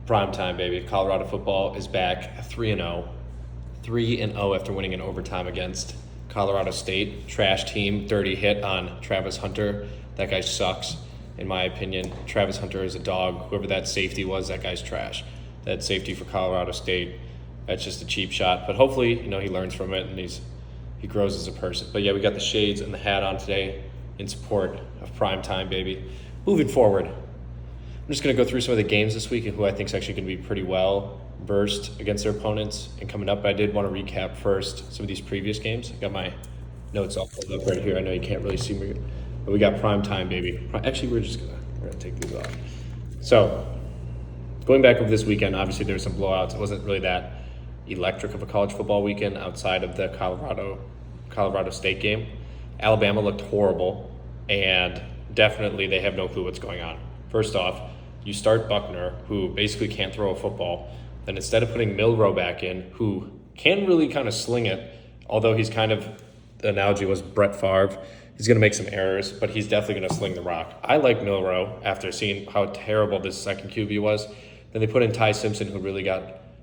Primetime, baby. Colorado football is back 3-0. 3-0 after winning in overtime against Colorado State. Trash team, dirty hit on Travis Hunter. That guy sucks, in my opinion. Travis Hunter is a dog. Whoever that safety was, that guy's trash. That safety for Colorado State, that's just a cheap shot. But hopefully, he learns from it and he grows as a person. But yeah, we got the shades and the hat on today in support of Primetime, baby. Moving forward, I'm just going to go through some of the games this week and who I think is actually going to be pretty well versed against their opponents. And coming up, I did want to recap first some of these previous games. I got my notes all pulled up right here. I know you can't really see me, but we got Primetime, baby. Actually, we're gonna take these off. So going back over this weekend, obviously there were some blowouts. It wasn't really that electric of a college football weekend outside of the Colorado State game. Alabama looked horrible, and definitely they have no clue what's going on. First off, you start Buckner, who basically can't throw a football. Then instead of putting Milroe back in, who can really kind of sling it, although he's kind of, the analogy was Brett Favre, he's going to make some errors, but he's definitely going to sling the rock. I like Milroe after seeing how terrible this second QB was. Then they put in Ty Simpson, who really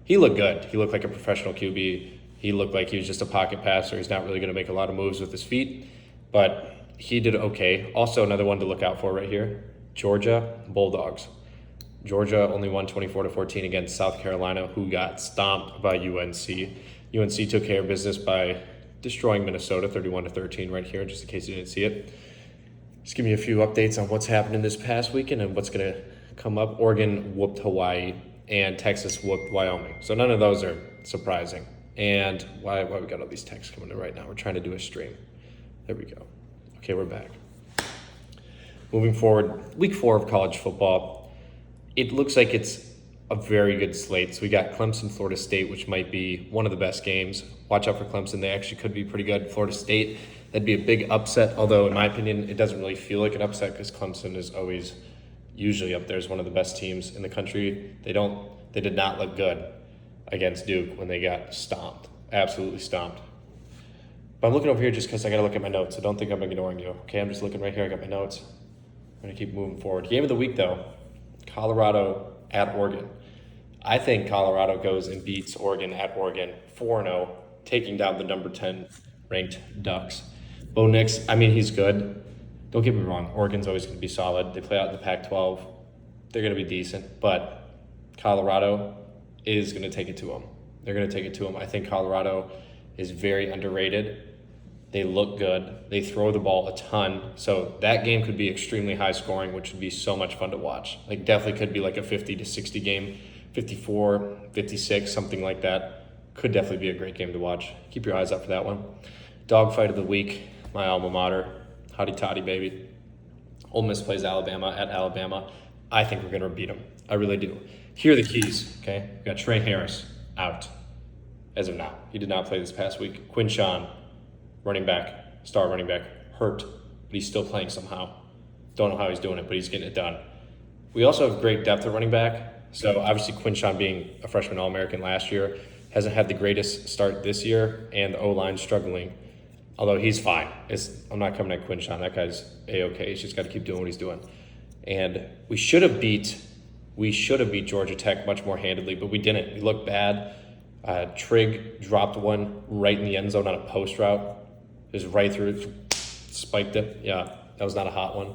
he looked good. He looked like a professional QB. He looked like he was just a pocket passer. He's not really going to make a lot of moves with his feet, but he did okay. Also, another one to look out for right here, Georgia Bulldogs. Georgia only won 24-14 against South Carolina, who got stomped by UNC. UNC took care of business by destroying Minnesota 31-13 right here, just in case you didn't see it. Just give me a few updates on what's happening this past weekend and what's going to come up. Oregon whooped Hawaii, and Texas whooped Wyoming. So none of those are surprising. And why we got all these texts coming in right now? We're trying to do a stream. There we go. Okay, we're back. Moving forward, week 4 of college football. It looks like it's a very good slate. So we got Clemson, Florida State, which might be one of the best games. Watch out for Clemson. They actually could be pretty good. Florida State, that'd be a big upset. Although, in my opinion, it doesn't really feel like an upset because Clemson is always usually up there as one of the best teams in the country. They did not look good against Duke when they got stomped. Absolutely stomped. But I'm looking over here just because I got to look at my notes. So don't think I'm ignoring you. Okay, I'm just looking right here. I got my notes. I'm going to keep moving forward. Game of the week, though. Colorado at Oregon. I think Colorado goes and beats Oregon at Oregon 4-0, taking down the number 10 ranked Ducks. Bo Nix, he's good. Don't get me wrong, Oregon's always going to be solid. They play out in the Pac-12. They're going to be decent, but Colorado is going to take it to them. They're going to take it to them. I think Colorado is very underrated. They look good. They throw the ball a ton. So that game could be extremely high scoring, which would be so much fun to watch. Definitely could be like a 50-60 game, 54, 56, something like that. Could definitely be a great game to watch. Keep your eyes up for that one. Dogfight of the week, my alma mater. Hotty toddy, baby. Ole Miss plays Alabama at Alabama. I think we're going to beat them. I really do. Here are the keys, okay? We got Trey Harris out as of now. He did not play this past week. Quinshawn, star running back, hurt, but he's still playing somehow. Don't know how he's doing it, but he's getting it done. We also have great depth at running back. So obviously Quinshawn, being a freshman All-American last year, hasn't had the greatest start this year, and the O-line's struggling. Although he's fine. I'm not coming at Quinshawn. That guy's A-okay. He's just got to keep doing what he's doing. And we should have beat Georgia Tech much more handedly, but we didn't. We looked bad. Trigg dropped one right in the end zone on a post route. Just right through, spiked it. Yeah, that was not a hot one.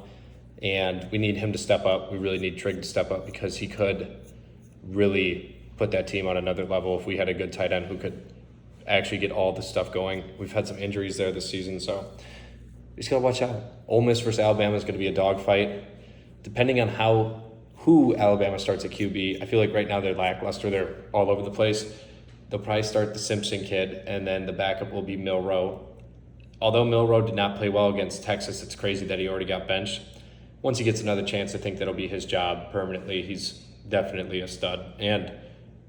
And we need him to step up. We really need Trigg to step up because he could really put that team on another level if we had a good tight end who could actually get all this stuff going. We've had some injuries there this season, so we just got to watch out. Ole Miss versus Alabama is going to be a dogfight. Depending on who Alabama starts at QB, I feel like right now they're lackluster. They're all over the place. They'll probably start the Simpson kid, and then the backup will be Milroe. Although Milroe did not play well against Texas, it's crazy that he already got benched. Once he gets another chance, I think that'll be his job permanently. He's definitely a stud and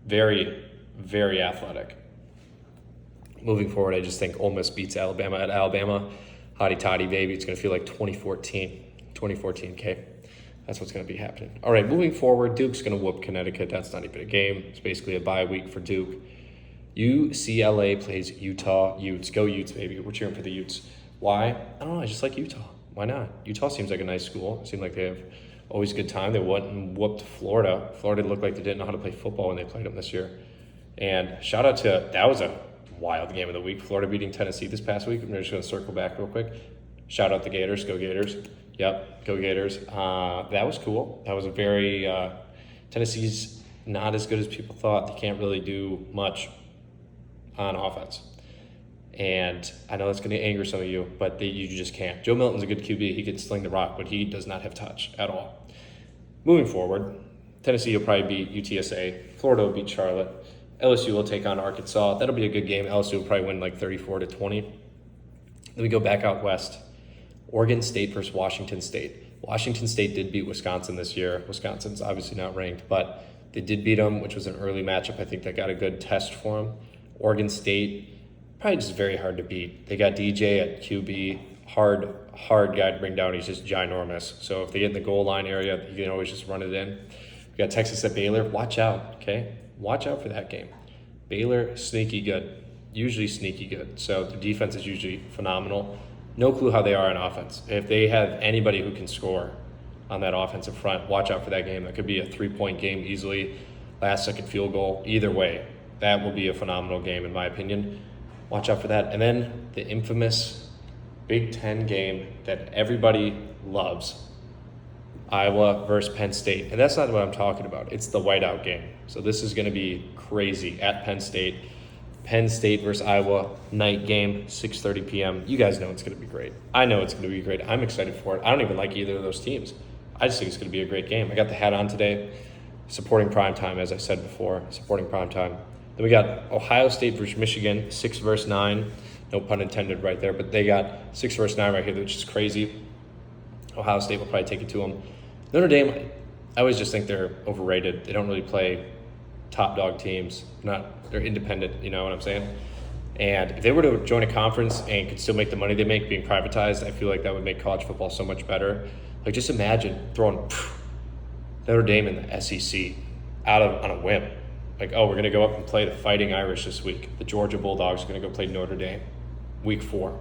very, very athletic. Moving forward, I just think Ole Miss beats Alabama at Alabama. Hotty toddy, baby. It's going to feel like 2014, okay? That's what's going to be happening. All right, moving forward, Duke's going to whoop Connecticut. That's not even a game. It's basically a bye week for Duke. UCLA plays Utah Utes. Go Utes, baby. We're cheering for the Utes. Why? I don't know. I just like Utah. Why not? Utah seems like a nice school. It seems like they have Always a good time. They went and whooped Florida. Florida looked like they didn't know how to play football when they played them this year. And shout out to, that was a wild game of the week. Florida beating Tennessee this past week. I'm just going to circle back real quick. Shout out the Gators. Go Gators. Yep, go Gators. That was cool. That was a very, Tennessee's not as good as people thought. They can't really do much on offense. And I know that's going to anger some of you, but you just can't. Joe Milton's a good QB. He can sling the rock, but he does not have touch at all. Moving forward, Tennessee will probably beat UTSA. Florida will beat Charlotte. LSU will take on Arkansas. That'll be a good game. LSU will probably win like 34-20. Then we go back out west. Oregon State versus Washington State. Washington State did beat Wisconsin this year. Wisconsin's obviously not ranked, but they did beat them, which was an early matchup. I think that got a good test for them. Oregon State, probably just very hard to beat. They got DJ at QB, hard guy to bring down. He's just ginormous. So if they get in the goal line area, you can always just run it in. We got Texas at Baylor. Watch out, okay? Watch out for that game. Baylor, sneaky good. Usually sneaky good. So the defense is usually phenomenal. No clue how they are on offense. If they have anybody who can score on that offensive front, watch out for that game. That could be a 3-point game easily, last-second field goal. Either way, that will be a phenomenal game in my opinion. Watch out for that. And then the infamous Big Ten game that everybody loves, Iowa versus Penn State. And that's not what I'm talking about. It's the whiteout game. So this is going to be crazy at Penn State. Penn State versus Iowa, night game, 6:30 p.m. You guys know it's going to be great. I know it's going to be great. I'm excited for it. I don't even like either of those teams. I just think it's going to be a great game. I got the hat on today, supporting Primetime, as I said before, supporting Primetime. Then we got Ohio State versus Michigan, 6 versus 9. No pun intended right there, but they got 6 versus 9 right here, which is crazy. Ohio State will probably take it to them. Notre Dame, I always just think they're overrated. They don't really play top dog teams. They're independent, you know what I'm saying? And if they were to join a conference and could still make the money they make being privatized, I feel like that would make college football so much better. Like, just imagine throwing Notre Dame in the SEC on a whim. Like, oh, we're going to go up and play the Fighting Irish this week. The Georgia Bulldogs are going to go play Notre Dame week 4.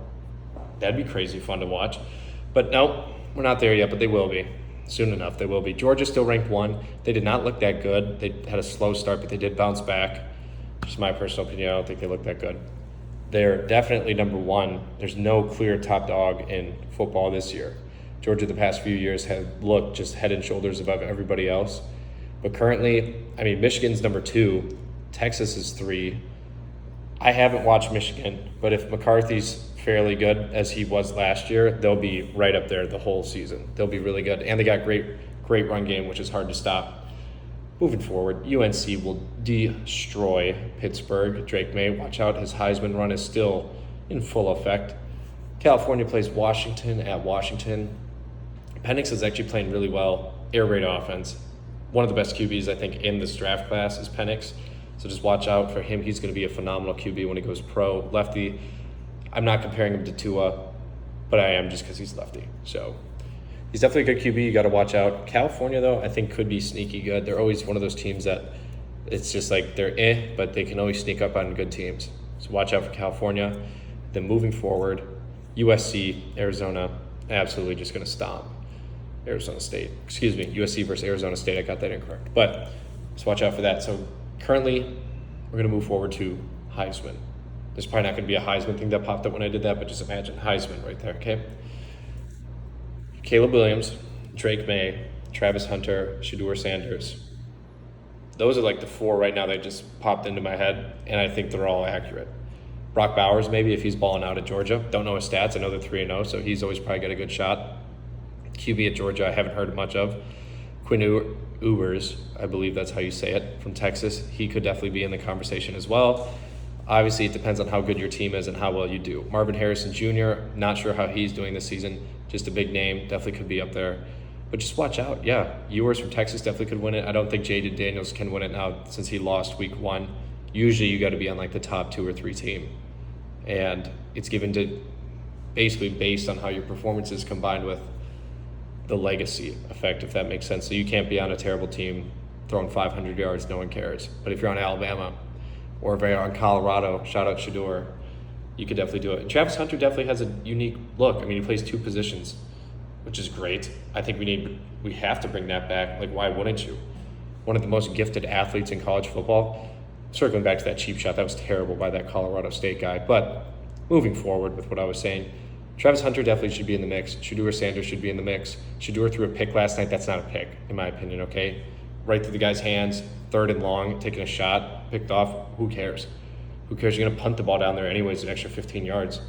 That'd be crazy fun to watch. But no, we're not there yet, but they will be. Soon enough, they will be. Georgia's still ranked 1. They did not look that good. They had a slow start, but they did bounce back. Just my personal opinion, I don't think they look that good. They're definitely number 1. There's no clear top dog in football this year. Georgia the past few years have looked just head and shoulders above everybody else. But currently, I mean, Michigan's number 2. Texas is 3. I haven't watched Michigan, but if McCarthy's fairly good as he was last year, they'll be right up there the whole season. They'll be really good. And they got great run game, which is hard to stop. Moving forward, UNC will destroy Pittsburgh. Drake May, watch out. His Heisman run is still in full effect. California plays Washington at Washington. Penix is actually playing really well. Air raid offense. One of the best QBs, I think, in this draft class is Penix. So just watch out for him. He's going to be a phenomenal QB when he goes pro. Lefty, I'm not comparing him to Tua, but I am just because he's lefty. So he's definitely a good QB. You got to watch out. California, though, I think could be sneaky good. They're always one of those teams that it's just like they're but they can always sneak up on good teams. So watch out for California. Then moving forward, USC, Arizona, absolutely just going to stomp Arizona State. Excuse me, USC versus Arizona State. I got that incorrect. But just watch out for that. So currently, we're going to move forward to Heisman. There's probably not going to be a Heisman thing that popped up when I did that, but just imagine Heisman right there, okay? Caleb Williams, Drake May, Travis Hunter, Shedeur Sanders. Those are like the 4 right now that just popped into my head, and I think they're all accurate. Brock Bowers, maybe, if he's balling out at Georgia. Don't know his stats. I know they're 3-0, so he's always probably got a good shot. QB at Georgia, I haven't heard much of. Quinn Ewers, I believe that's how you say it, from Texas. He could definitely be in the conversation as well. Obviously, it depends on how good your team is and how well you do. Marvin Harrison Jr., not sure how he's doing this season. Just a big name, definitely could be up there. But just watch out. Yeah, Ewers from Texas definitely could win it. I don't think Jaden Daniels can win it now since he lost week 1. Usually you got to be on like the top 2 or 3 team. And it's given to basically based on how your performance is combined with the legacy effect, if that makes sense. So you can't be on a terrible team throwing 500 yards, no one cares. But if you're on Alabama or if you're on Colorado, shout out Shedeur, you could definitely do it. And Travis Hunter definitely has a unique look. I mean, he plays 2 positions. which is great. I think we have to bring that back. Like, why wouldn't you? One of the most gifted athletes in college football. Circling back to that cheap shot, that was terrible by that Colorado State guy. But moving forward with what I was saying, Travis Hunter definitely should be in the mix. Shedeur Sanders should be in the mix. Shedeur threw a pick last night. That's not a pick, in my opinion, okay? Right through the guy's hands, 3rd and long, taking a shot, picked off. Who cares? Who cares? You're going to punt the ball down there anyways, an extra 15 yards.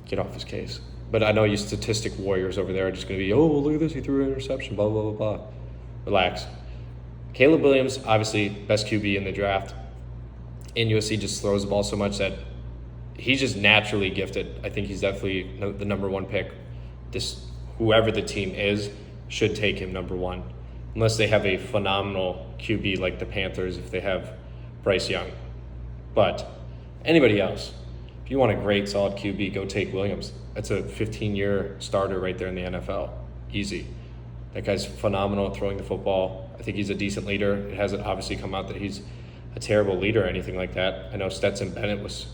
Get off his case. But I know you statistic warriors over there are just going to be, oh, look at this, he threw an interception, blah, blah, blah, blah. Relax. Caleb Williams, obviously best QB in the draft. And USC just throws the ball so much that he's just naturally gifted. I think he's definitely the number 1 pick. Whoever the team is should take him number 1. Unless they have a phenomenal QB like the Panthers if they have Bryce Young. But anybody else, if you want a great, solid QB, go take Williams. That's a 15-year starter right there in the NFL. Easy. That guy's phenomenal at throwing the football. I think he's a decent leader. It hasn't obviously come out that he's a terrible leader or anything like that. I know Stetson Bennett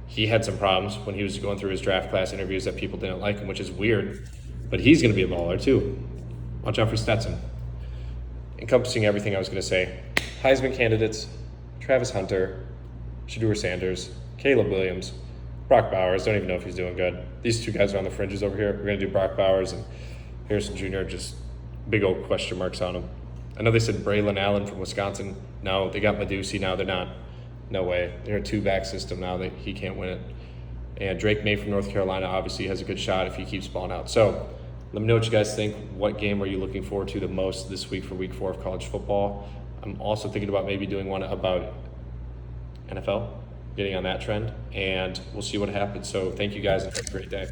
he had some problems when he was going through his draft class interviews that people didn't like him, which is weird. But he's going to be a baller too. Watch out for Stetson. Encompassing everything I was going to say, Heisman candidates, Travis Hunter, Shedeur Sanders, Caleb Williams, Brock Bowers. Don't even know if he's doing good. These 2 guys are on the fringes over here. We're going to do Brock Bowers and Harrison Jr., just big old question marks on him. I know they said Braylon Allen from Wisconsin. No, they got Medusi. Now they're not. No way. They're a 2-back system now. He can't win it. And Drake May from North Carolina obviously has a good shot if he keeps balling out. So let me know what you guys think. What game are you looking forward to the most this week for week 4 of college football? I'm also thinking about maybe doing one about NFL, getting on that trend, and we'll see what happens. So thank you guys and have a great day.